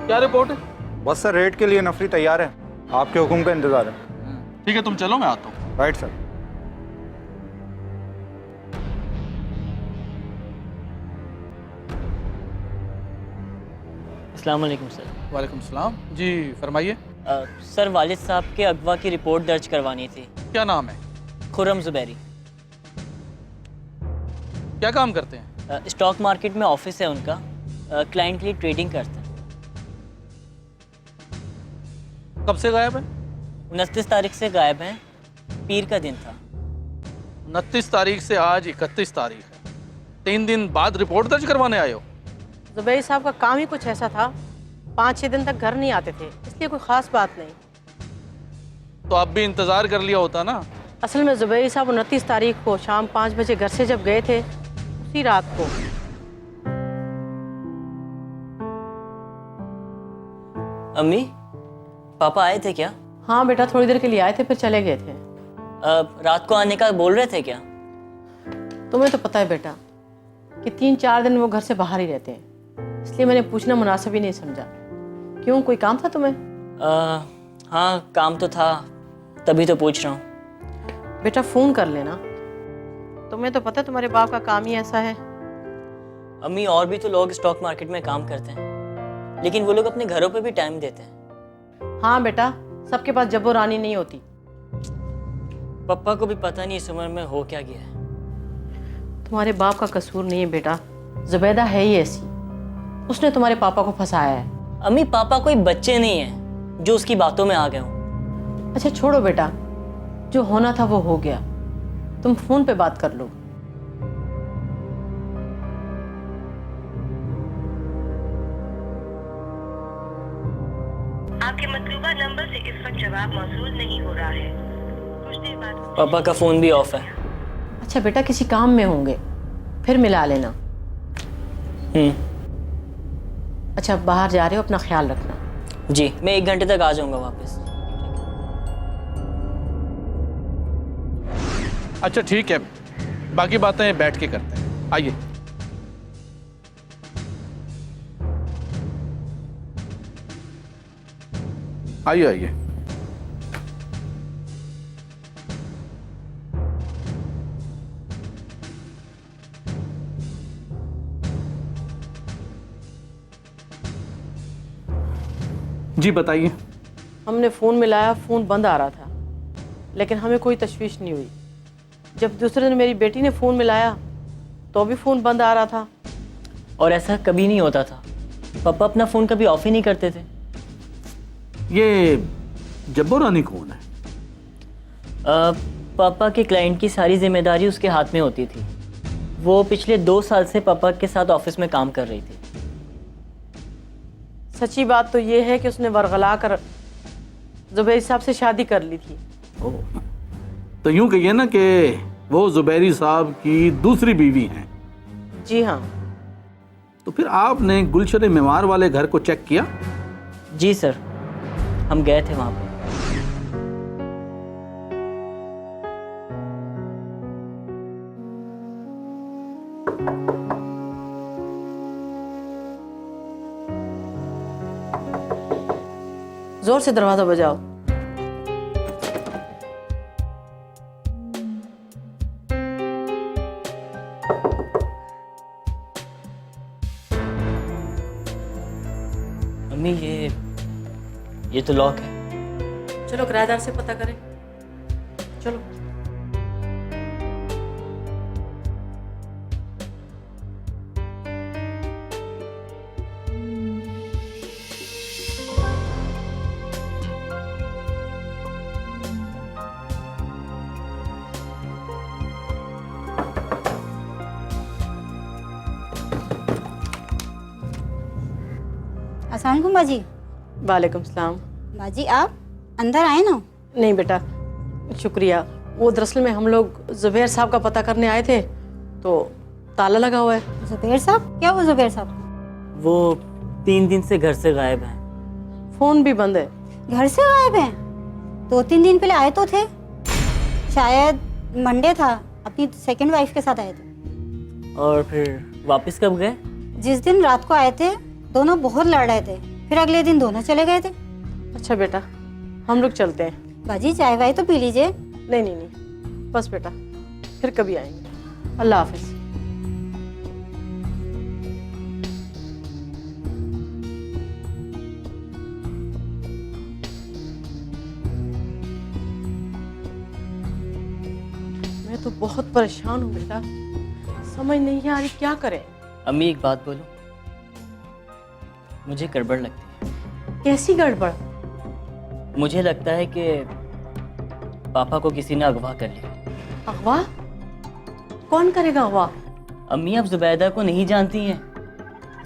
क्या रिपोर्ट है? बस सर, रेड के लिए नफरी तैयार है, आपके हुक्म का इंतजार है। ठीक है, तुम चलो, मैं आता हूँ। Right sir. अस्सलाम वालेकुम सर। वालेकुम सलाम। जी फरमाइए। सर वालिद साहब के अगवा की रिपोर्ट दर्ज करवानी थी। क्या नाम है? खुर्रम ज़ुबैरी। क्या काम करते हैं? स्टॉक मार्केट में ऑफिस है उनका, क्लाइंट के लिए ट्रेडिंग करते हैं। कब से गायब है? 29 तारीख से गायब हैं, पीर का दिन था। 29 तारीख से आज 31 तारीख है, 3 दिन बाद रिपोर्ट दर्ज करवाने आए हो? ज़ुबैरी साहब का काम ही कुछ ऐसा था, 5-6 दिन तक घर नहीं आते थे, इसलिए कोई ख़ास बात नहीं। तो आप भी इंतज़ार कर लिया होता ना। असल में ज़ुबैरी साहब 29 तारीख को शाम 5 बजे घर से जब गए थे, उसी रात को। अम्मी, पापा आए थे क्या? हाँ बेटा, थोड़ी देर के लिए आए थे, फिर चले गए थे। रात को आने का बोल रहे थे क्या? तुम्हें तो पता है बेटा कि 3-4 दिन वो घर से बाहर ही रहते हैं, इसलिए मैंने पूछना मुनासिब ही नहीं समझा। क्यों, कोई काम था तुम्हें? हाँ काम तो था, तभी तो पूछ रहा हूँ। बेटा फ़ोन कर लेना, तुम्हें तो पता है तुम्हारे बाप का काम ही ऐसा है। अम्मी, और भी तो लोग स्टॉक मार्केट में काम करते हैं, लेकिन वो लोग अपने घरों पे भी टाइम देते हैं। हाँ बेटा, सबके पास जब्बो रानी नहीं होती। पापा को भी पता नहीं इस उम्र में हो क्या गया है। तुम्हारे बाप का कसूर नहीं है बेटा, जुबैदा है ही ऐसी, उसने तुम्हारे पापा को फंसाया है। अम्मी, पापा कोई बच्चे नहीं है जो उसकी बातों में आ गए हों। अच्छा छोड़ो बेटा, जो होना था वो हो गया, तुम फोन पे बात कर लो। आपके मतलूबा नंबर से इस वक्त जवाब मौसूल नहीं हो रहा है, कुछ देर बाद। पापा का फोन भी ऑफ है। अच्छा बेटा, किसी काम में होंगे, फिर मिला लेना। अच्छा बाहर जा रहे हो, अपना ख्याल रखना। जी, मैं 1 घंटे तक आ जाऊंगा वापस। अच्छा ठीक है, बाकी बातें बैठ के करते हैं, आइए। आइए आइए। जी बताइए। हमने फ़ोन मिलाया, फ़ोन बंद आ रहा था, लेकिन हमें कोई तशवीश नहीं हुई। जब दूसरे दिन मेरी बेटी ने फ़ोन मिलाया तो भी फ़ोन बंद आ रहा था। और ऐसा कभी नहीं होता था, पापा अपना फ़ोन कभी ऑफ ही नहीं करते थे। ये जब्बो रानी कौन है? पापा के क्लाइंट की सारी जिम्मेदारी उसके हाथ में होती थी। वो पिछले 2 साल से पापा के साथ ऑफिस में काम कर रही थी। सच्ची बात तो ये है कि उसने वरगला कर ज़ुबैरी साहब से शादी कर ली थी। तो यूं कहिए ना कि वो ज़ुबैरी साहब की दूसरी बीवी हैं। जी हाँ। तो फिर आपने गुलशन मेवार वाले घर को चेक किया? जी सर, हम गए थे वहाँ पे। जोर से दरवाजा बजाओ। अम्मी, ये तो लॉक है। चलो किराएदार से पता करें, चलो। अस्सलाम वालेकुम बाजी। वालेकुम सलाम। बाजी आप अंदर आए ना। नहीं बेटा, शुक्रिया। वो दरअसल में हम लोग ज़ुबैर साहब का पता करने आए थे, तो ताला लगा हुआ है। ज़ुबैर साहब? क्या हुआ ज़ुबैर साहब? वो 3 दिन से घर से गायब हैं। फ़ोन भी बंद है। घर से गायब हैं? 2-3 दिन पहले आए तो थे, शायद मंडे था, अपनी सेकंड वाइफ के साथ आए थे। और फिर वापस कब गए? जिस दिन रात को आए थे दोनों बहुत लड़ रहे थे, फिर अगले दिन दोनों चले गए थे। अच्छा बेटा, हम लोग चलते हैं। बाजी चाय वाय तो पी लीजिए। नहीं नहीं नहीं, बस बेटा, फिर कभी आएंगे। अल्लाह हाफिज। मैं तो बहुत परेशान हूँ बेटा, समझ नहीं आ रही क्या करें। अम्मी एक बात बोलूं, मुझे गड़बड़ लगती है। कैसी गड़बड़? मुझे लगता है कि पापा को किसी ने अगवा कर लिया। अगवा? कौन करेगा अगवा? अम्मी आप जुबैदा को नहीं जानती हैं,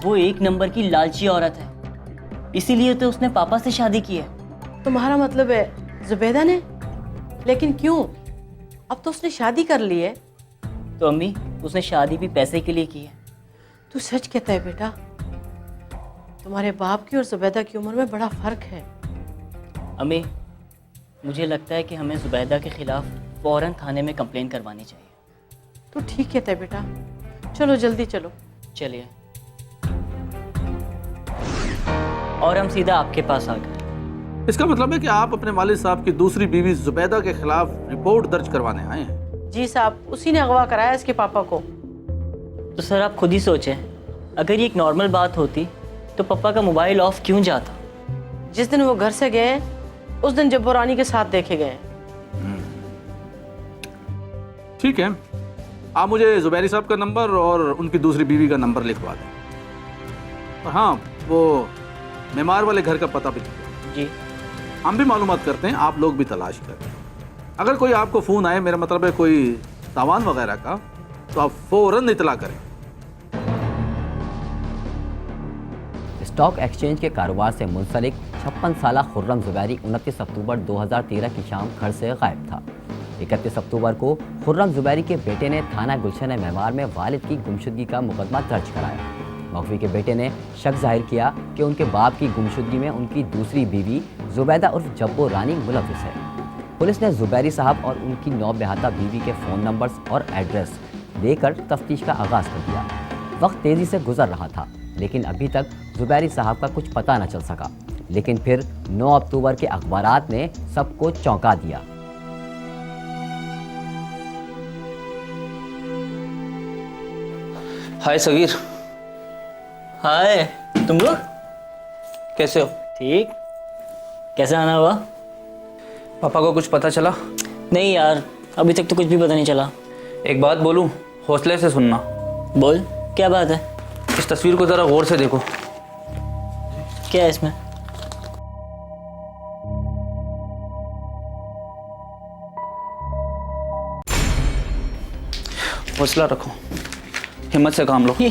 वो एक नंबर की लालची औरत है, इसीलिए तो उसने पापा से शादी की है। तुम्हारा मतलब है जुबैदा ने? लेकिन क्यों? अब तो उसने शादी कर ली है। तो अम्मी उसने शादी भी पैसे के लिए की है। तू सच कहता है बेटा? तुम्हारे बाप की और जुबैदा की उम्र में बड़ा फर्क है। अम्मी मुझे लगता है कि हमें जुबैदा के खिलाफ फौरन थाने में कंप्लेन करवानी चाहिए। तू ठीक कहता है बेटा, चलो जल्दी चलो। चलिए। और हम सीधा आपके पास आ गए। इसका मतलब है कि आप अपने वालिद साहब की दूसरी बीवी जुबैदा के खिलाफ रिपोर्ट दर्ज करवाने आए हैं? जी साहब, उसी ने अगवा कराया इसके पापा को। तो सर आप खुद ही सोचें, अगर ये एक नॉर्मल बात होती तो पापा का मोबाइल ऑफ क्यों जाता? जिस दिन वो घर से गए उस दिन जब्बो रानी के साथ देखे गए। ठीक है, आप मुझे जुबैरी साहब का नंबर और उनकी दूसरी बीवी का नंबर लिखवा दें। और हाँ, वो मेमार वाले घर का पता भी लिखवा। जी। हम भी मालूमात करते हैं, आप लोग भी तलाश करें। अगर कोई आपको फ़ोन आए, मेरा मतलब है कोई सामान वगैरह का, तो आप फ़ौरन इतला करें। स्टॉक एक्सचेंज के कारोबार से मुंसलिक 56 साला खुर्रम जुबैरी 29 अक्टूबर 2013 की शाम घर से गायब था। 31 अक्टूबर को खुर्रम जुबैरी के बेटे ने थाना गुलशन मेमार में वालिद की गुमशुदगी का मुकदमा दर्ज कराया। मौलवी के बेटे ने शक जाहिर किया कि उनके बाप की गुमशुदगी में उनकी दूसरी बीवी जुबैदा उर्फ जब्बो रानी मुलव्विस है। पुलिस ने जुबैरी साहब और उनकी नौबेहाता बीवी के फ़ोन नंबर्स और एड्रेस लेकर तफ्तीश का आगाज़ कर दिया। वक्त तेज़ी से गुजर रहा था, लेकिन अभी तक जुबैरी साहब का कुछ पता न चल सका। लेकिन फिर 9 अक्टूबर के अखबारात ने सबको चौंका दिया। हाय सगीर। हाय, तुम लोग कैसे हो? ठीक। कैसे आना हुआ? पापा को कुछ पता चला? नहीं यार, अभी तक तो कुछ भी पता नहीं चला। एक बात बोलूं, हौसले से सुनना। बोल, क्या बात है? इस तस्वीर को ज़रा गौर से देखो। क्या है इसमें? हौसला रखो, हिम्मत से काम लो। ये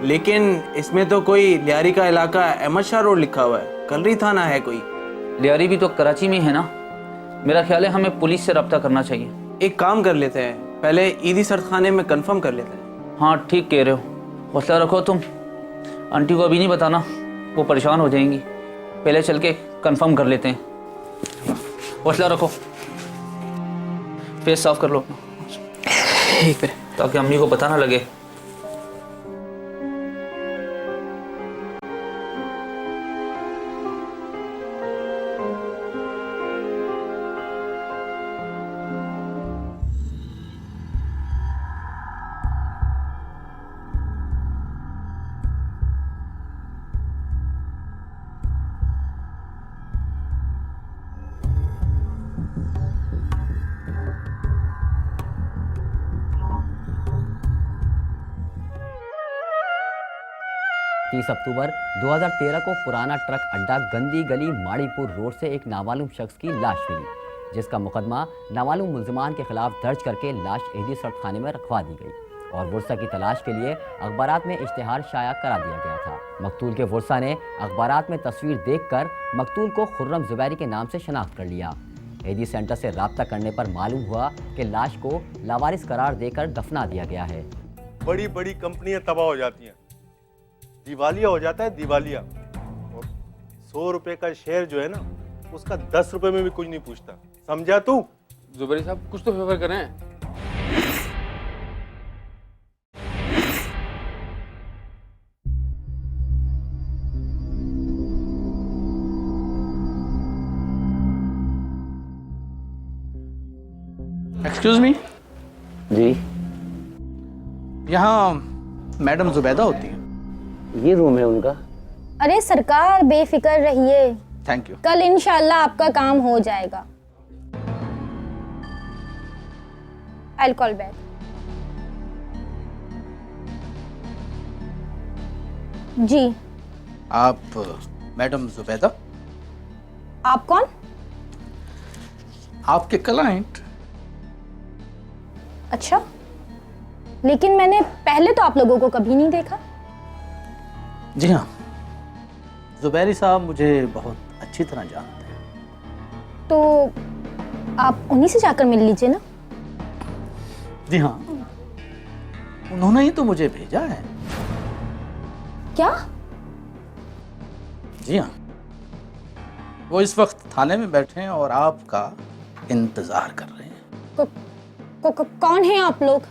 लेकिन इसमें तो कोई लियारी का इलाका अहमद शाह रोड लिखा हुआ है, कलरी थाना है कोई। लियारी भी तो कराची में है ना। मेरा ख्याल है हमें पुलिस से रब्ता करना चाहिए। एक काम कर लेते हैं, पहले ईदी सरखाने में कंफर्म कर लेते हैं। हाँ ठीक कह रहे हो, हौसला रखो तुम। आंटी को अभी नहीं बताना, वो परेशान हो जाएंगी। पहले चल के कंफर्म कर लेते हैं। हौसला रखो, फेस साफ कर लो एक बार, ताकि अम्मी को पता ना लगे। अक्टूबर 2013 को पुराना ट्रक अड्डा गंदी गली माड़ीपुर रोड से एक नामालूम शख्स की लाश मिली, जिसका मुकदमा नामालूम मुल्जिमान के खिलाफ दर्ज करके लाश एहदी सर्द खाने में रखवा दी गई और वर्सा की तलाश के लिए अखबारात में इश्तिहार शाया करा दिया गया था। मकतूल के वर्सा ने अखबारात में तस्वीर देखकर मकतूल को खुर्रम जुबैरी के नाम से शनाख्त कर लिया। एहदी सेंटर से रब्ता करने पर मालूम हुआ कि लाश को लावारिस करार देकर दफना दिया गया है। बड़ी बड़ी कंपनियां तबाह हो जाती हैं, दिवालिया हो जाता है दिवालिया। 100 रुपए का शेयर जो है ना, उसका 10 रुपए में भी कुछ नहीं पूछता, समझा तू? जुबैरी साहब कुछ तो फेवर करें। एक्सक्यूज मी, जी, यहाँ मैडम जुबैदा होती है? ये रूम है उनका। अरे सरकार बेफिक्र रहिए, थैंक यू। कल इंशाल्लाह आपका काम हो जाएगा। I'll call back. जी। आप मैडम जुबैदा? आप कौन? आपके क्लाइंट। अच्छा, लेकिन मैंने पहले तो आप लोगों को कभी नहीं देखा। जी हाँ, जुबैरी साहब मुझे बहुत अच्छी तरह जानते हैं। तो आप उन्हीं से जाकर मिल लीजिए ना। जी हाँ, उन्होंने ही तो मुझे भेजा है। क्या? जी हाँ, वो इस वक्त थाने में बैठे हैं और आपका इंतजार कर रहे हैं। कौन है आप लोग?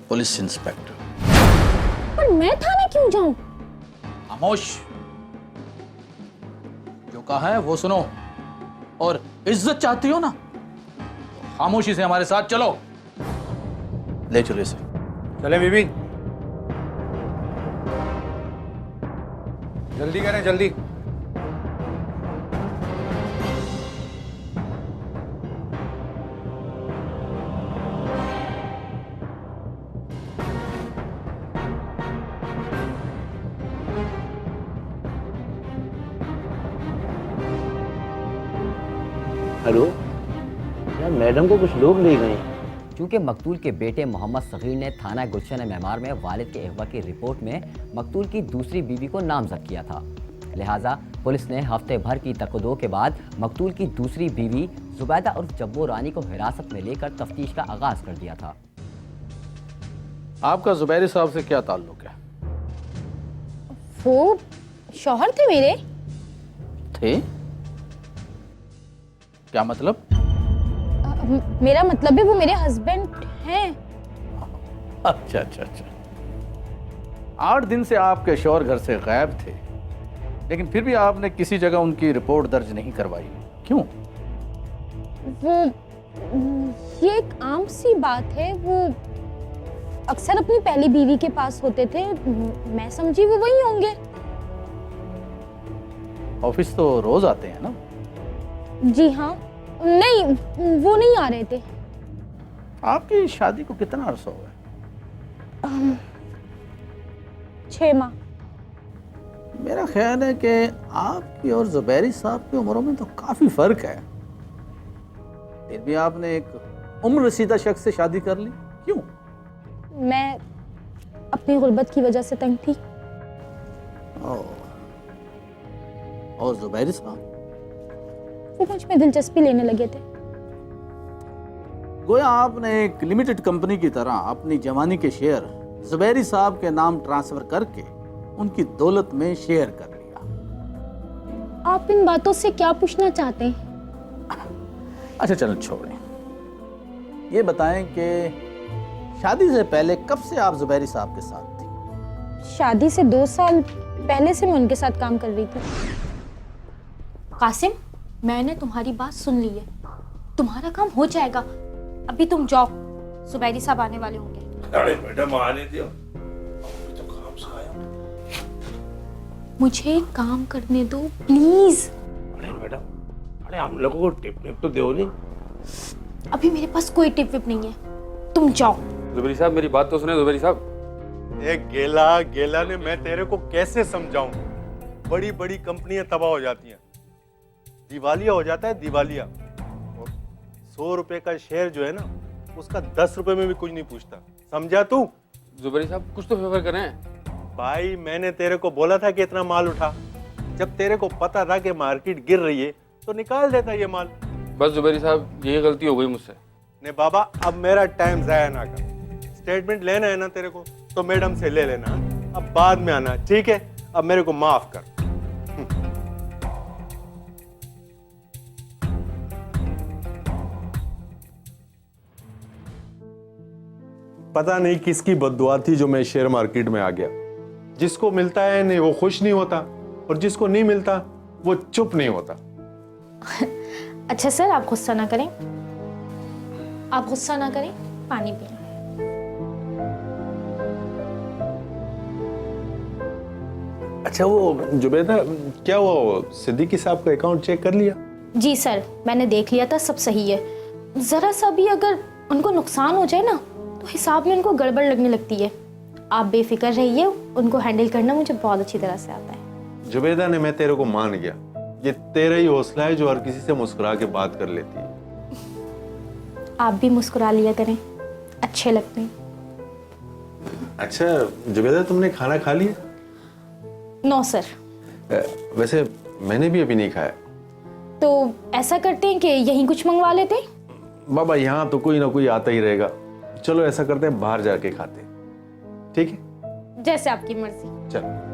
Police inspector. पर मैं थाने क्यों जाऊं? खामोश, जो कहा है वो सुनो, और इज्जत चाहती हो ना तो खामोशी से हमारे साथ चलो। ले चलो इसे। चले बीबी, जल्दी करें, जल्दी। हेलो, यार मैडम को कुछ लोग ले गए। चूंकि मकतूल के बेटे मोहम्मद सगीर ने थाना गुलशन मेमार में वालिद के अगवा की रिपोर्ट में मकतूल की दूसरी बीवी को नामजद किया था, लिहाजा पुलिस ने हफ्ते भर की तकदो के बाद मकतूल की दूसरी बीवी जुबैदा उर्फ जब्बो रानी को हिरासत में लेकर तफ्तीश का आगाज कर दिया था। आपका जुबैरी साहब से क्या ताल्लुक है? वो शौहर थे मेरे। थे? क्या मतलब? मेरा मतलब है वो मेरे हस्बैंड हैं। अच्छा अच्छा अच्छा। 8 दिन से आपके शौहर घर से गायब थे, लेकिन फिर भी आपने किसी जगह उनकी रिपोर्ट दर्ज नहीं करवाई, क्यों? वो ये एक आम सी बात है, वो अक्सर अपनी पहली बीवी के पास होते थे, मैं समझी वो वही होंगे। ऑफिस तो रोज आते हैं ना? जी हाँ। नहीं, वो नहीं आ रहे थे। आपकी शादी को कितना अरसा हुआ है? 6 माह। मेरा ख्याल है कि आपकी और जुबैरी साहब की उम्रों में तो काफी फर्क है, फिर भी आपने एक उम्र रसीदा शख्स से शादी कर ली, क्यों? मैं अपनी गुर्बत की वजह से तंग थी। और जुबैरी साहब? वो मुझ में दिलचस्पी लेने लगे थे। गोया आपने एक लिमिटेड कंपनी की तरह अपनी जवानी के शेयर जुबैरी साहब के नाम ट्रांसफर करके उनकी दौलत में शेयर कर लिया। आप इन बातों से क्या पूछना चाहते हैं? अच्छा चलो छोड़ें, ये बताएं कि शादी से पहले कब से आप जुबैरी साहब के साथ थी? शादी से 2 साल पहले से मैं उनके साथ काम कर रही थी। कासिम, मैंने तुम्हारी बात सुन ली है, तुम्हारा काम हो जाएगा। अभी तुम जाओ, जुबैरी साहब आने वाले होंगे। अरे मैडम आने दियो, अभी तो काम से आया। मुझे काम करने दो प्लीज। अरे मैडम, अरे हम लोगों को टिप टिप तो दो नहीं। अभी मेरे पास कोई टिप विप नहीं है, तुम जाओ। जुबैरी साहब मेरी बात तो सुने। जुबैरी साहब, एक गेला ने मैं तेरे को कैसे समझाऊं? बड़ी बड़ी कंपनियां तबाह हो जाती हैं, दिवालिया हो जाता है, दिवालिया। और 100 रुपए का शेयर जो है ना, उसका 10 रुपए में भी कुछ नहीं पूछता, समझा तू? जुबैरी साहब कुछ तो फेवर करें। भाई मैंने तेरे को बोला था कि इतना माल उठा, जब तेरे को पता था कि मार्केट गिर रही है तो निकाल देता ये माल। बस जुबैरी साहब यही गलती हो गई मुझसे। ने बाबा अब मेरा टाइम जाया ना कर। स्टेटमेंट लेना है ना तेरे को तो मैडम से ले लेना, अब बाद में आना, ठीक है? अब मेरे को माफ कर। पता नहीं किसकी बद्दुआ थी जो मैं शेयर मार्केट में आ गया। जिसको मिलता है नहीं वो खुश नहीं होता, और जिसको नहीं मिलता वो चुप नहीं होता। अच्छा सर, आप गुस्सा ना करें, आप गुस्सा ना करें, पानी पिए। अच्छा वो जुबैदा, क्या वो सिद्दीकी साहब का अकाउंट चेक कर लिया? जी सर, मैंने देख लिया था, सब सही है। जरा सा भी अगर उनको नुकसान हो जाए ना तो हिसाब में उनको गड़बड़ लगने लगती है। आप बेफिक्र रहिए, उनको हैंडल करना मुझे बहुत अच्छी तरह से आता है। जुबैदा ने, मैं तेरे को मान गया, ये तेरा ही हौसला है जो हर किसी से मुस्कुरा के बात कर लेती है। आप भी मुस्कुरा लिया करें, अच्छे लगते हैं। अच्छा जुबैदा, तुमने खाना खा लिया? No sir. वैसे मैंने भी अभी नहीं खाया। तो ऐसा करते हैं कि यहीं कुछ मंगवा लेते हैं। बाबा यहाँ तो कोई ना कोई आता ही रहेगा, चलो ऐसा करते हैं बाहर जाके खाते हैं, ठीक है? जैसे आपकी मर्जी। चलो।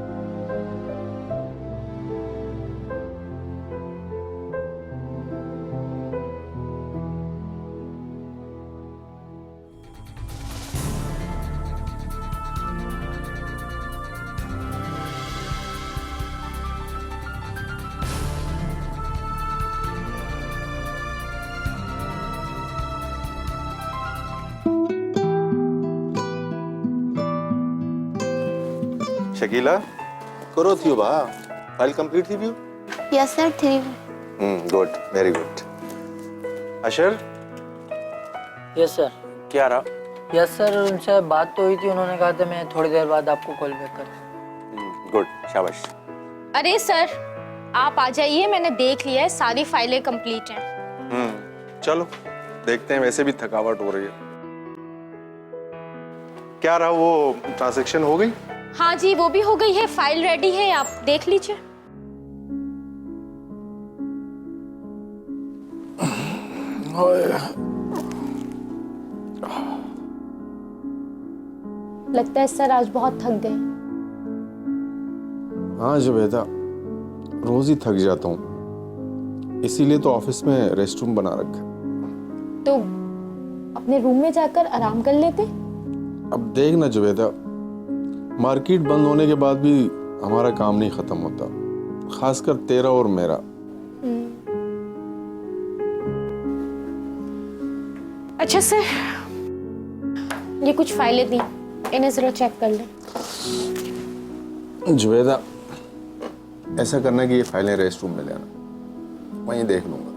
शकीला, करो थियो बा, फाइल कंप्लीट थी व्यू? Yes sir, 3। Good, very good. Ashar? Yes sir. क्या रहा? यस सर, उनसे बात तो हुई थी, उन्होंने कहा था मैं थोड़ी देर बाद आपको कॉल बैक कर। गुड, शाबाश। अरे सर, आप आ जाइए, मैंने देख लिया है, सारी फाइलें कंप्लीट हैं। चलो देखते हैं, वैसे भी थकावट हो रही है। क्या रहा, वो ट्रांजैक्शन हो गई? हाँ जी, वो भी हो गई है, फाइल रेडी है, आप देख लीजिए। लगता है सर आज बहुत थक गए। हाँ जुबैदा, रोज ही थक जाता हूँ, इसीलिए तो ऑफिस में रेस्ट रूम बना रखा है। तो अपने रूम में जाकर आराम कर लेते। अब देख ना जुबैदा, मार्केट बंद होने के बाद भी हमारा काम नहीं खत्म होता, खासकर तेरा और मेरा। अच्छा सर, ये कुछ फाइलें थी, इन्हें जरा चेक कर लें। जुबैदा, ऐसा करना कि ये फाइलें रेस्ट रूम में ले आना, वहीं देख लूंगा,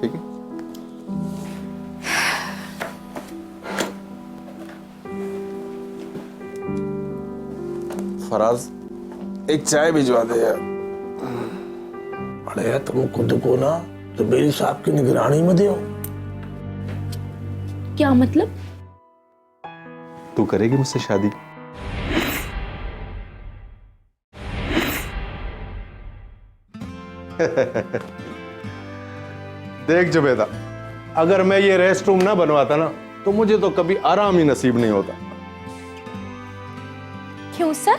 ठीक है? फराज, एक चाय भिजवा दे यार। अरे यार, तुम खुद को ना जुबैरी साहब की निगरानी में दो। क्या मतलब? तू करेगी मुझसे शादी? देख जुबैदा, अगर मैं ये रेस्ट रूम ना बनवाता ना तो मुझे तो कभी आराम ही नसीब नहीं होता। क्यों सर,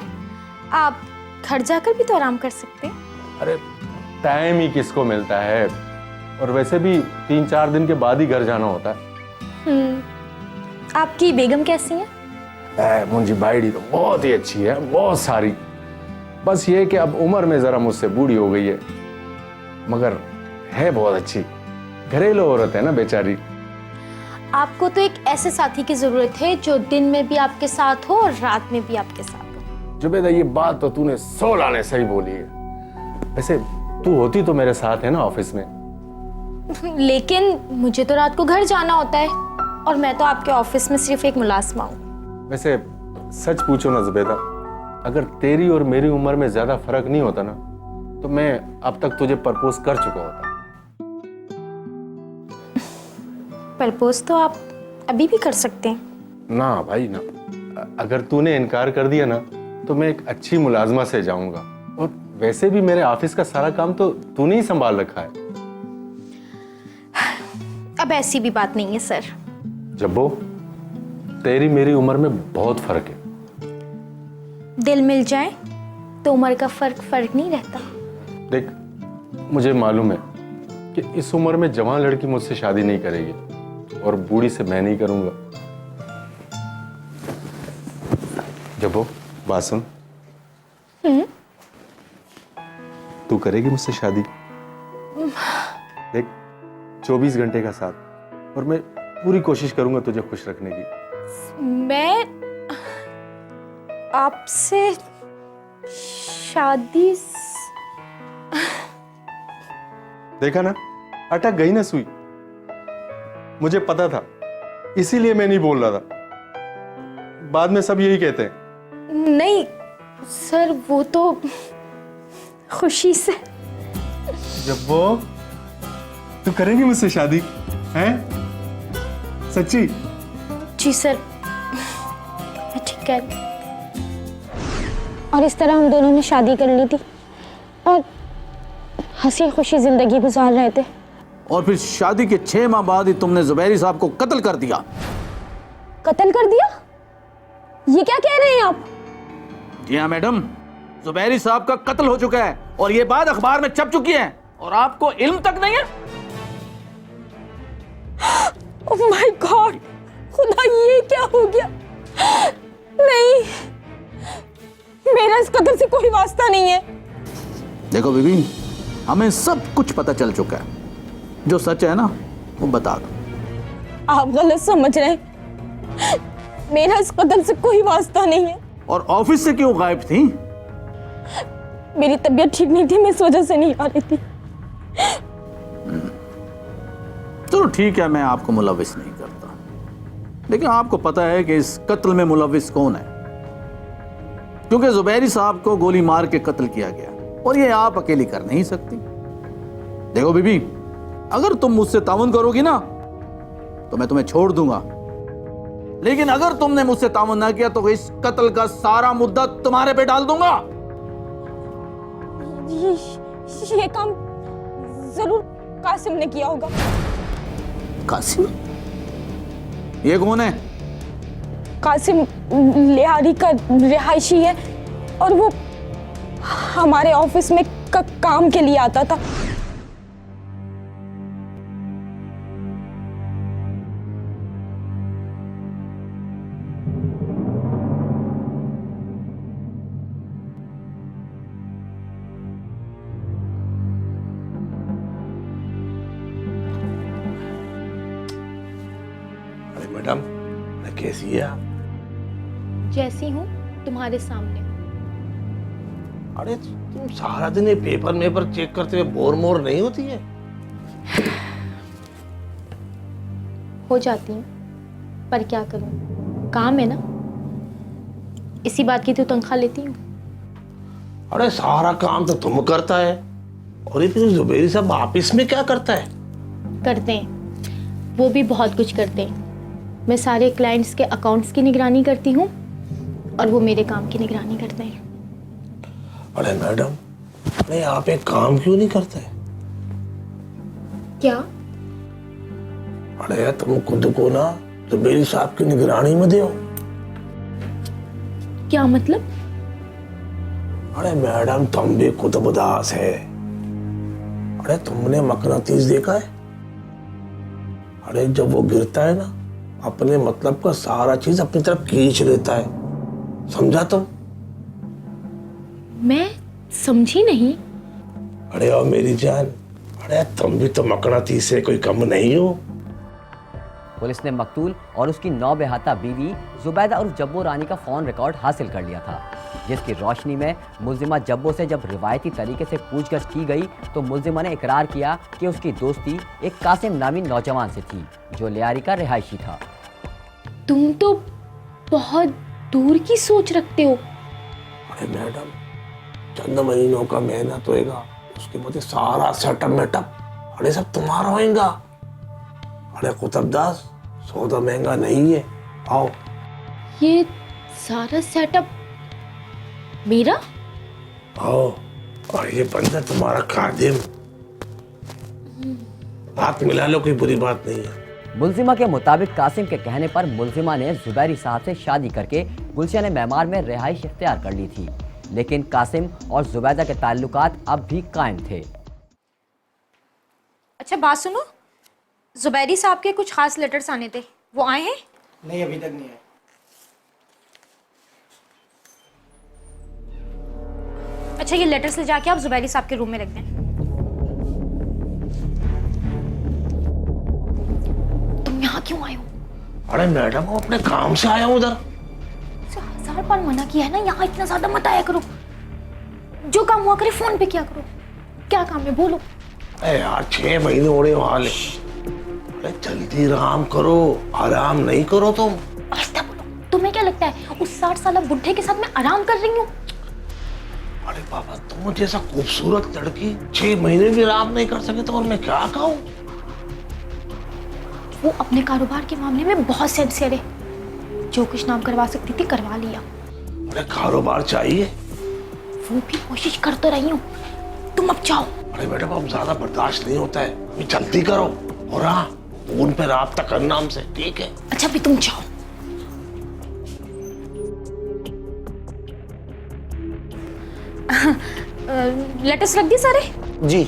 आप घर जाकर भी तो आराम कर सकते हैं। अरे टाइम ही किसको मिलता है, और वैसे भी 3-4 दिन के बाद ही घर जाना होता है। आपकी बेगम कैसी है? मुंजी बाइडी तो बहुत ही अच्छी है, बहुत सारी। बस ये कि अब उम्र में जरा मुझसे बूढ़ी हो गई है, मगर है बहुत अच्छी। घरेलू औरत है ना बेचारी। आपको तो एक ऐसे साथी की जरूरत है जो दिन में भी आपके साथ हो और रात में भी आपके साथ हो। जुबैदा, ये बात तो तूने 100 लाने सही बोली है। वैसे तू होती तो मेरे साथ है ना ऑफिस में। लेकिन मुझे तो रात को घर जाना होता है, और मैं तो आपके ऑफिस में सिर्फ एक मुलाजमा हूँ। वैसे सच पूछो ना जुबैदा, अगर तेरी और मेरी उम्र में ज्यादा फर्क नहीं होता ना तो मैं अब तक तुझे प्रपोज कर चुका होता। प्रपोज तो आप अभी भी कर सकते हैं। ना भाई ना, अगर तूने इनकार कर दिया ना तो मैं एक अच्छी मुलाजमा से जाऊंगा, और वैसे भी मेरे ऑफिस का सारा काम तो तूने ही संभाल रखा है। अब ऐसी भी बात नहीं है सर। जब्बो, तेरी मेरी उम्र में बहुत फर्क है। दिल मिल जाए तो उम्र का फर्क नहीं रहता। देख, मुझे मालूम है कि इस उम्र में जवान लड़की मुझसे शादी नहीं करेगी और बूढ़ी से मैं नहीं करूंगा। जब वो बात सुन, तू करेगी मुझसे शादी? देख, 24 घंटे का साथ, और मैं पूरी कोशिश करूंगा तुझे खुश रखने की। मैं आपसे शादी देखा ना, अटक गई ना सुई। मुझे पता था, इसीलिए मैं नहीं बोल रहा था। बाद में सब यही कहते हैं। नहीं सर, वो तो खुशी से। जब वो, तू करेंगी मुझसे शादी? हैं? सच्ची? जी सर, मैं ठीक कह रही। और इस तरह हम दोनों ने शादी कर ली थी और हंसी खुशी जिंदगी गुजार रहे थे। और फिर शादी के 6 माह बाद ही तुमने जुबैरी साहब को कत्ल कर दिया। कत्ल कर दिया? ये क्या कह रहे हैं आप? जी हाँ मैडम, जुबैरी साहब का कत्ल हो चुका है और ये बात अखबार में छप चुकी है और आपको इल्म तक नहीं है। ओह माय गॉड, खुदा ये क्या हो गया? नहीं, मेरा इस कत्ल से कोई वास्ता नहीं है। देखो बीबी, हमें सब कुछ पता चल चुका है। जो सच है ना वो बता दो। आप गलत समझ रहे हैं, मेरा इस कत्ल से कोई वास्ता नहीं है। और ऑफिस से क्यों गायब थी? मेरी तबीयत ठीक नहीं थी, मैं इस वजह से नहीं आ रही थी। चलो ठीक है, मैं आपको मुलविस नहीं करता, लेकिन आपको पता है कि इस कत्ल में मुलविस कौन है, क्योंकि जुबैरी साहब को गोली मार के कत्ल किया गया और ये आप अकेली कर नहीं सकती। देखो बीबी, अगर तुम मुझसे ताउन करोगी ना तो मैं तुम्हें छोड़ दूंगा, लेकिन अगर तुमने मुझसे ताउन ना किया तो इस कत्ल का सारा मुद्दा तुम्हारे पे डाल दूंगा। ये काम जरूर कासिम ने किया होगा। कासिम? ये कौन है? कासिम लिहारी का रिहायशी है और वो हमारे ऑफिस में काम के लिए आता था। अरे मैडम, कैसी है आप? जैसी हूँ तुम्हारे सामने। अरे तुम सारा दिन ये पेपर चेक करते हुए बोर मोर नहीं होती है? हो जाती हूँ, पर क्या करूँ, काम है ना, इसी बात की तो तनख्वाह लेती हूँ। अरे सारा काम तो तुम करता है, और ये फिर जुबैरी साहब ऑफिस में क्या करता है? करते हैं, वो भी बहुत कुछ करते हैं। मैं सारे क्लाइंट्स के अकाउंट्स की निगरानी करती हूँ और वो मेरे काम की निगरानी करते हैं। अरे मैडम, नहीं आप एक काम क्यों नहीं करते? क्या? अरे तुम खुद को ना जुबैरी साहब की निगरानी में दो। क्या मतलब? अरे मैडम, तुम भी खुद बदास है। अरे तुमने मकनातीस देखा है? अरे जब वो गिरता है ना, अपने मतलब का सारा चीज अपनी तरफ खींच लेता है, समझा तुम? मैं समझी नहीं। अरे और मेरी जान, अरे तुम भी तो मकनातीस से कोई कम नहीं हो। पुलिस ने मकतूल और उसकी 9 बेहाता बीवी जुबैदा और जब्बो रानी का फ़ोन रिकॉर्ड हासिल कर लिया था, जिसकी रोशनी में मुल्जिमा जब्बो से जब रिवायती तरीके से पूछगछ की गई तो मुल्जिमा ने इकरार किया कि उसकी दोस्ती एक कासिम नामी नौजवान से थी जो लियारी का रिहायशी था। तुम तो बहुत दूर की सोच रखते हो। अरे मैडम, चंद महीनों का मेहनत होएगा, उसके बाद सारा सेटअप मेटअप अरे सब तुम्हारा होएगा। अरे कुतुबदास, सौदा महंगा नहीं है, आओ। ये सारा सेटअप मेरा? आओ, और ये बंदा तुम्हारा खादिम। हाथ मिला लो, कोई बुरी बात नहीं है। मुल्जिमा के मुताबिक कासिम के कहने पर मुल्जिमा ने जुबैरी साहब से शादी करके गुलशन मेमार में रिहाइश इख्तियार कर ली थी। लेकिन कासिम और जुबैदा के ताल्लुकात अब भी कायम थे। अच्छा बात सुनो, जुबैरी साहब के कुछ खास लेटर्स आने थे, वो आए हैं? नहीं, अभी तक नहीं आए। अच्छा ये लेटर्स ले जाके आप जुबैरी साहब के रूम में रख दें। तुम यहाँ क्यों आए हो? अरे मैडम, वो अपने काम से आया हूँ उधर। 1000 बार मना किया है ना, यहाँ इतना ज्यादा मत आया करो। जो काम हुआ करे फोन पे किया करो। क्या काम है बोलो? अरे यार 6 महीने होने वाले। अरे जल्दी आराम करो, आराम नहीं करो तुम। आस्ते बोलो। तुम्हें क्या लगता है उस 60 साल बुढ़े के साथ मैं आराम कर रही हूँ? अरे बाबा, तुम जैसा खूबसूरत लड़की 6 महीने भी आराम नहीं कर सके तो और मैं क्या कहूँ? वो अपने कारोबार के मामले में बहुत सिंसियर है। जो कुछ नाम करवा सकती थी करवा लिया। अरे कारोबार चाहिए। वो भी कोशिश कर तो रही हूँ। तुम अब जाओ। अरे मैडम, अब ज्यादा बर्दाश्त नहीं होता है, अभी जल्दी करो। और हाँ, फोन पे राब्ता करना हमसे, ठीक है? अच्छा भी तुम जाओ। लेटर्स रख दी सारे? जी।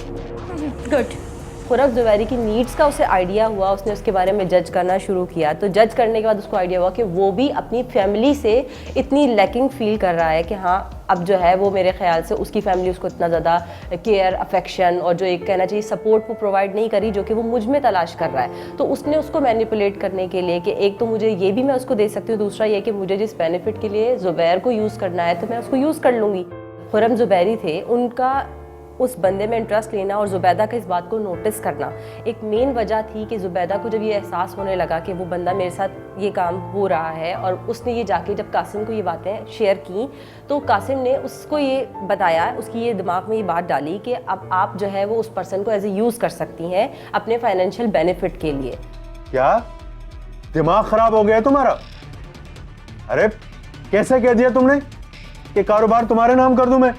गुड। खुर्रम ज़ुबैरी की नीड्स का उसे आइडिया हुआ, उसने उसके बारे में जज करना शुरू किया। तो जज करने के बाद उसको आइडिया हुआ कि वो भी अपनी फैमिली से इतनी लैकिंग फील कर रहा है कि हाँ अब जो है वो मेरे ख्याल से उसकी फैमिली उसको इतना ज़्यादा केयर, अफेक्शन और जो एक कहना चाहिए सपोर्ट वो प्रोवाइड नहीं करी, जो कि वो मुझ में तलाश कर रहा है। तो उसने उसको मैनिपुलेट करने के लिए कि एक तो मुझे ये भी मैं उसको दे सकती हूँ, दूसरा ये कि मुझे जिस बेनिफिट के लिए ज़ुबैर को यूज़ करना है तो मैं उसको यूज़ कर लूँगी। खुर्रम ज़ुबैरी थे, उनका उस बंदे में इंटरेस्ट लेना और ज़ुबैदा का इस बात को नोटिस करना एक मेन वजह थी कि ज़ुबैदा को जब ये एहसास होने लगा कि वो बंदा मेरे साथ ये काम हो रहा है, और उसने ये जाके जब कासिम को ये बातें शेयर की तो कासिम ने उसको ये बताया, उसकी ये दिमाग में ये बात डाली कि अब आप जो है वो उस पर्सन को एज ए यूज़ कर सकती हैं अपने फाइनेंशियल बेनिफिट के लिए। क्या दिमाग खराब हो गया है तुम्हारा? अरे कैसे कह दिया तुमने कि कारोबार तुम्हारे नाम कर दूं मैं?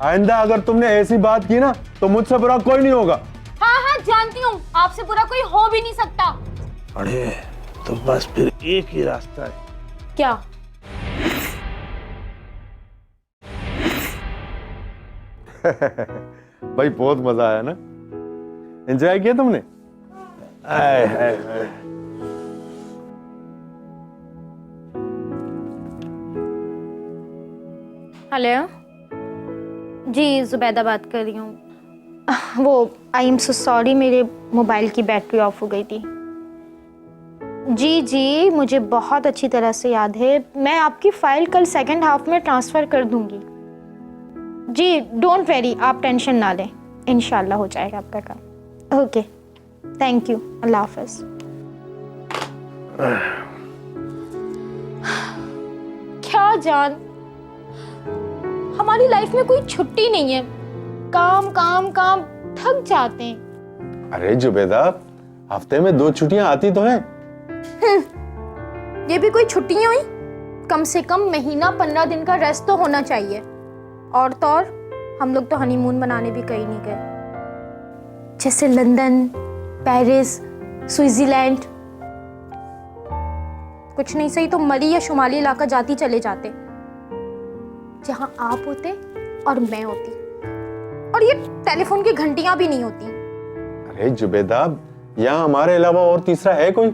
आइंदा अगर तुमने ऐसी बात की ना तो मुझसे बुरा कोई नहीं होगा। हाँ हाँ जानती हूँ, आपसे बुरा कोई हो भी नहीं सकता। अरे तो बस फिर एक ही रास्ता है। क्या? भाई बहुत मजा आया ना? एंजॉय किया तुमने? आए, आए, आए। हेलो जी, ज़ुबैदा बात कर रही हूँ। वो आई एम सो सॉरी, मेरे मोबाइल की बैटरी ऑफ हो गई थी। जी जी मुझे बहुत अच्छी तरह से याद है, मैं आपकी फ़ाइल कल सेकंड हाफ में ट्रांसफ़र कर दूँगी। जी डोंट वेरी, आप टेंशन ना लें, इंशाल्लाह हो जाएगा आपका काम। ओके थैंक यू, अल्लाह हाफ़िज़। क्या जान, हमारी लाइफ में कोई छुट्टी नहीं है, काम काम काम, थक जाते हैं। अरे जुबैदा, हफ्ते में 2 छुट्टियां आती तो हैं। ये भी कोई छुट्टियां हुई? कम से कम महीना 15 दिन का रेस्ट तो होना चाहिए। और तो और हम लोग तो हनीमून बनाने भी कहीं नहीं गए, जैसे लंदन, पेरिस, स्विट्जरलैंड। कुछ नहीं सही तो मरी या शुमाली इलाका जाती चले जाते, जहां आप होते और मैं होती, और ये टेलीफोन की घंटियां भी नहीं होती। अरे जुबैदा, यहाँ हमारे अलावा और तीसरा है कोई?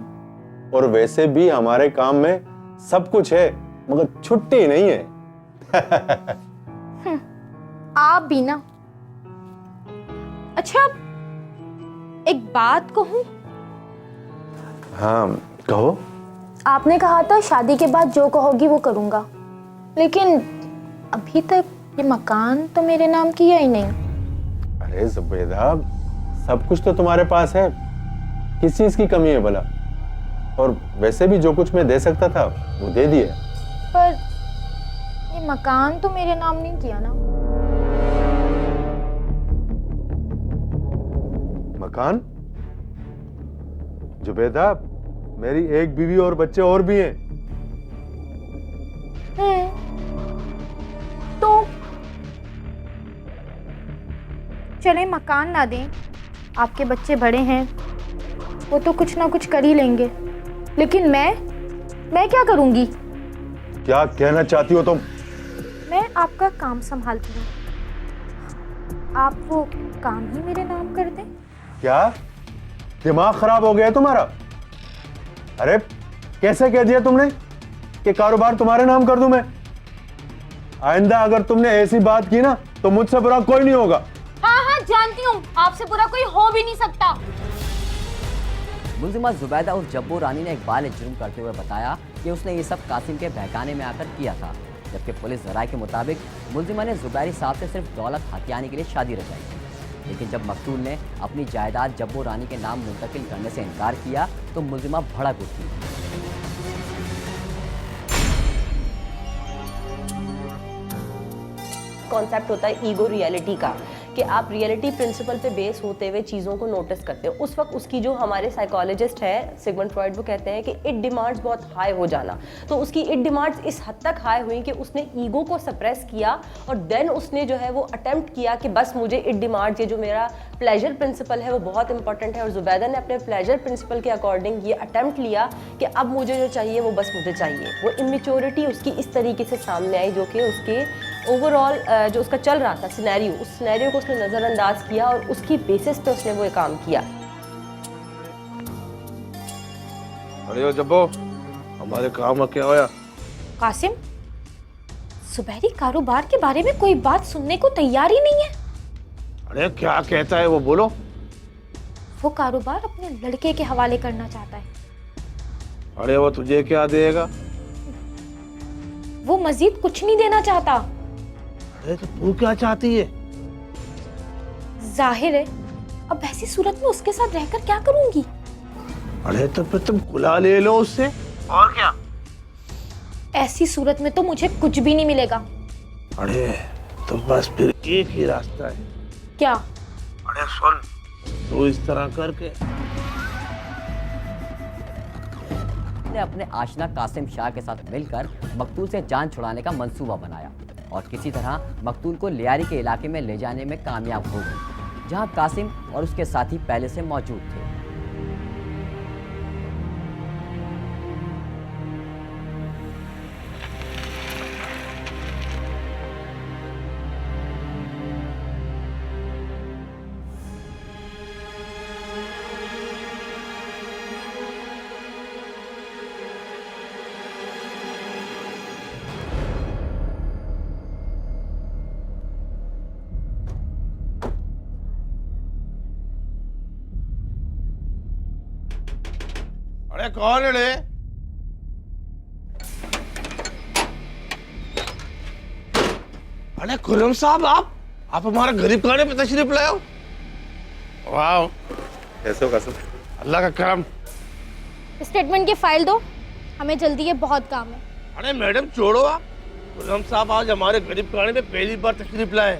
और वैसे भी हमारे काम में सब कुछ है, मगर छुट्टी नहीं है। आप भी ना। अच्छा एक बात कहूं? हाँ कहो। आपने कहा था शादी के बाद जो कहोगी वो करूंगा, लेकिन अभी तक ये मकान तो मेरे नाम किया ही नहीं। अरे जुबैदा, सब कुछ तो तुम्हारे पास है, किस चीज की कमी है भला? और वैसे भी जो कुछ मैं दे सकता था वो दे दिया। पर ये मकान तो मेरे नाम नहीं किया ना। मकान? जुबैदा, मेरी एक बीवी और बच्चे और भी हैं। तो चले मकान ना दें, आपके बच्चे बड़े हैं, वो तो कुछ ना कुछ कर ही लेंगे, लेकिन मैं क्या करूंगी? क्या कहना चाहती हो तुम? मैं आपका काम संभालती हूँ, आप वो काम ही मेरे नाम कर दें। क्या दिमाग खराब हो गया है तुम्हारा? अरे कैसे कह दिया तुमने कि कारोबार तुम्हारे नाम कर दूं मैं? आइंदा अगर तुमने ऐसी बात की ना तो मुझसे बुरा कोई नहीं होगा। हाँ हाँ जानती हूँ, आपसे बुरा कोई हो भी नहीं सकता। मुलजिमा जुबैदा उर्फ जब्बू रानी ने इकबाल ने जुर्म करते हुए बताया कि उसने ये सब कासिम के बहकाने में आकर किया था, जबकि पुलिस जराये के मुताबिक मुलजिमा ने जुबैरी साहब से सिर्फ दौलत हथियाने के लिए शादी रचाई थी। लेकिन जब मकतूल ने अपनी जायदाद जब्बू रानी के नाम मुंतकिल करने से इनकार किया तो मुलजिमा भड़क उठी। कॉन्सेप्ट होता है ईगो रियलिटी का, कि आप रियलिटी प्रिंसिपल पे बेस होते हुए चीज़ों को नोटिस करते हो। उस वक्त उसकी जो हमारे साइकोलॉजिस्ट है सिगमंड फ्रॉइड, वो कहते हैं कि इट डिमांड्स बहुत हाई हो जाना। तो उसकी इट डिमांड्स इस हद तक हाई हुई कि उसने ईगो को सप्रेस किया और देन उसने जो है वो अटेम्प्ट किया कि बस मुझे इट डिमांड्स, ये जो मेरा प्लेजर प्रिंसिपल है वो बहुत इंपॉर्टेंट है। और जुबैदा ने अपने प्लेजर प्रिंसिपल के अकॉर्डिंग ये अटेम्प्ट लिया कि अब मुझे जो चाहिए वो बस मुझे चाहिए। वो इमेच्योरिटी उसकी इस तरीके से सामने आई जो कि उसके ओवरऑल जो उसका चल रहा था सिनेरियो, उस सिनेरियो को उसने नज़रअंदाज किया और उसकी बेसिस पे उसने वो काम किया। अरे जब्बो, हमारे काम में क्या होया? कासिम, सुबैरी कारोबार के बारे में कोई बात सुनने को तैयार ही नहीं है। अरे क्या कहता है वो, बोलो। वो कारोबार अपने लड़के के हवाले करना चाहता है। अरे वो तुझे क्या देगा? वो मजीद कुछ नहीं देना चाहता। अरे तो तू क्या चाहती है? जाहिर है, अब ऐसी सूरत में उसके साथ रहकर क्या करूंगी? अरे तो फिर तुम कुला ले लो उससे, और क्या? ऐसी सूरत में तो मुझे कुछ भी नहीं मिलेगा। अरे तो बस फिर एक ही रास्ता है। क्या? अरे सुन, तो इस तरह करके ने अपने आशना कासिम शाह के साथ मिलकर मकतूल से जान छुड़ाने का मंसूबा बनाया और किसी तरह मकतूल को लियारी के इलाके में ले जाने में कामयाब हो गई, जहां कासिम और उसके साथी पहले से मौजूद थे। अरे कौन है रे? अरे खुर्रम साहब, आप हमारा गरीब खाने पे तशरीफ लाए हो? वाह, कैसे हो कासिम? अल्लाह का करम। स्टेटमेंट की फाइल दो, हमें जल्दी है, बहुत काम है। अरे मैडम छोड़ो आप, खुर्रम साहब आज हमारे गरीब खाने पे पहली बार तशरीफ लाए।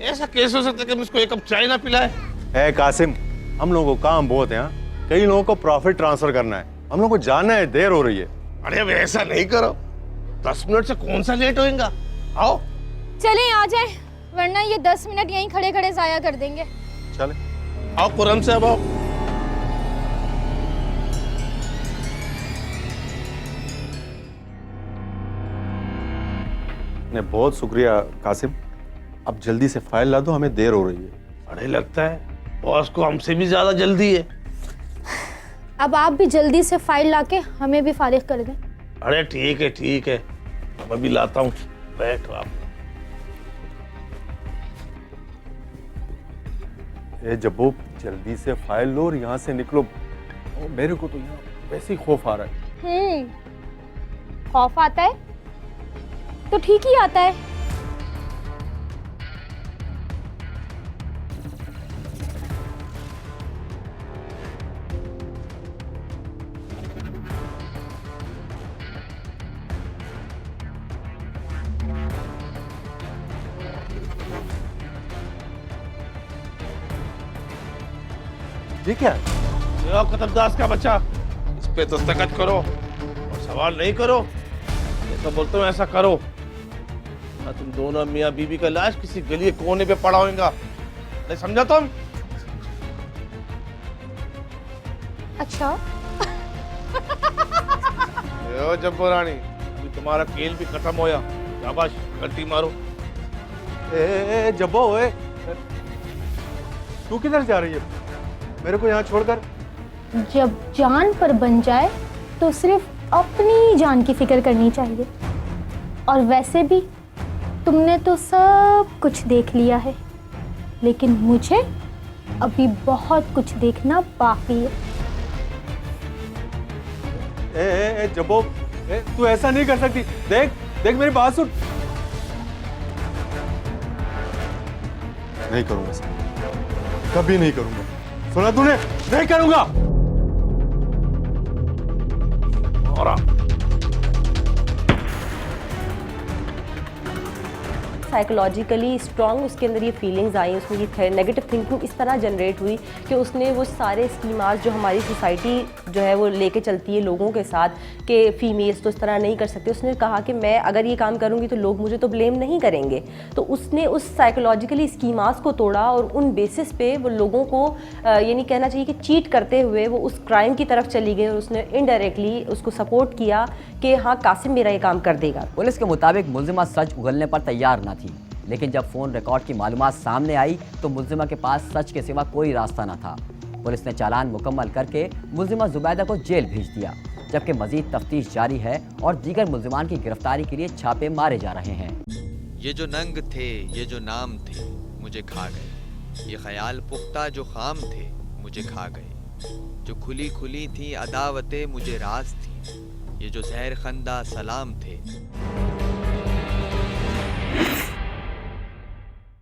ऐसा कैसे हो सकता है कि हम इसको एक कप चाय ना पिलाए? है कासिम, हम लोगों को काम बहुत है। यहाँ कई लोगों को प्रॉफिट ट्रांसफर करना है, हम लोगों को जाना है, देर हो रही है। अरे अब ऐसा नहीं करो, 10 मिनट से कौन सा लेट होएगा? आओ चलें आ जाएं, वरना ये 10 मिनट यहीं खड़े खड़े जाया कर देंगे। चले आओ खुर्रम साहब आओ। बहुत शुक्रिया कासिम, अब जल्दी से फाइल ला दो, हमें देर हो रही है। अरे लगता है बॉस को हमसे भी ज्यादा जल्दी है। अब आप भी जल्दी से फाइल लाके हमें भी फारिग कर दें। अरे ठीक है ठीक है, मैं भी लाता हूँ, बैठो आप। ए जब्बू, जल्दी से फाइल लो और यहाँ से निकलो। मेरे को तो यहाँ वैसे ही खौफ आ रहा है। खौफ आता है तो ठीक ही आता है। ये क्या? यो कतरदास का बच्चा, इस पे दस्तखत करो और सवाल नहीं करो। जैसा बोलते हो ऐसा करो, मैं तुम दोनों मियाँ बीबी का लाश किसी गली के कोने पे पड़ा होगा। नहीं समझा तुम? अच्छा यो जब्बू रानी, अभी तुम्हारा खेल भी खत्म होया, शाबाश, गलती मारो। ए जब्बो, ओए, तू किधर जा रही है? मेरे को यहाँ छोड़कर। जब जान पर बन जाए तो सिर्फ अपनी जान की फिक्र करनी चाहिए। और वैसे भी तुमने तो सब कुछ देख लिया है, लेकिन मुझे अभी बहुत कुछ देखना बाकी है। ए जब्बो, तू ऐसा नहीं कर सकती। देख देख मेरी बात सुन। नहीं करूंगा सर, कभी नहीं करूंगा। सुना तूने? नहीं करूंगा। और साइकोलॉजिकली स्ट्रॉन्ग उसके अंदर ये फीलिंग्स आई, उसमें ये नेगेटिव थिंकिंग इस तरह जनरेट हुई कि उसने वो सारे स्कीमास जो हमारी सोसाइटी जो है वो लेके चलती है लोगों के साथ कि फ़ीमेल्स तो इस तरह नहीं कर सकते, उसने कहा कि मैं अगर ये काम करूँगी तो लोग मुझे तो ब्लेम नहीं करेंगे। तो उसने उस साइकोलॉजिकली स्कीमास को तोड़ा और उन बेसिस पे वो लोगों को ये नहीं कहना चाहिए कि चीट करते हुए वो उस क्राइम की तरफ चली गई और उसने इनडायरेक्टली उसको सपोर्ट किया कि हाँ कासिम मेरा ये काम कर देगा। पुलिस के मुताबिक मुलजिमा सच उगलने पर तैयार न थी, लेकिन जब फ़ोन रिकॉर्ड की मालूमात सामने आई तो मुलजिमा के पास सच के सिवा कोई रास्ता न था। पुलिस ने चालान मुकम्मल करके मुलजिमा जुबैदा को जेल भेज दिया, जबकि मजीद तफ्तीश जारी है और दीगर मुलजिमान की गिरफ्तारी के लिए छापे मारे जा रहे हैं। ये जो नंग थे, ये जो नाम थे, मुझे खा गए। ये ख्याल पुख्ता जो खाम थे, मुझे खा गए। जो खुली खुली थी अदावतें, मुझे राज थी। ये जो जहर खंदा सलाम थे,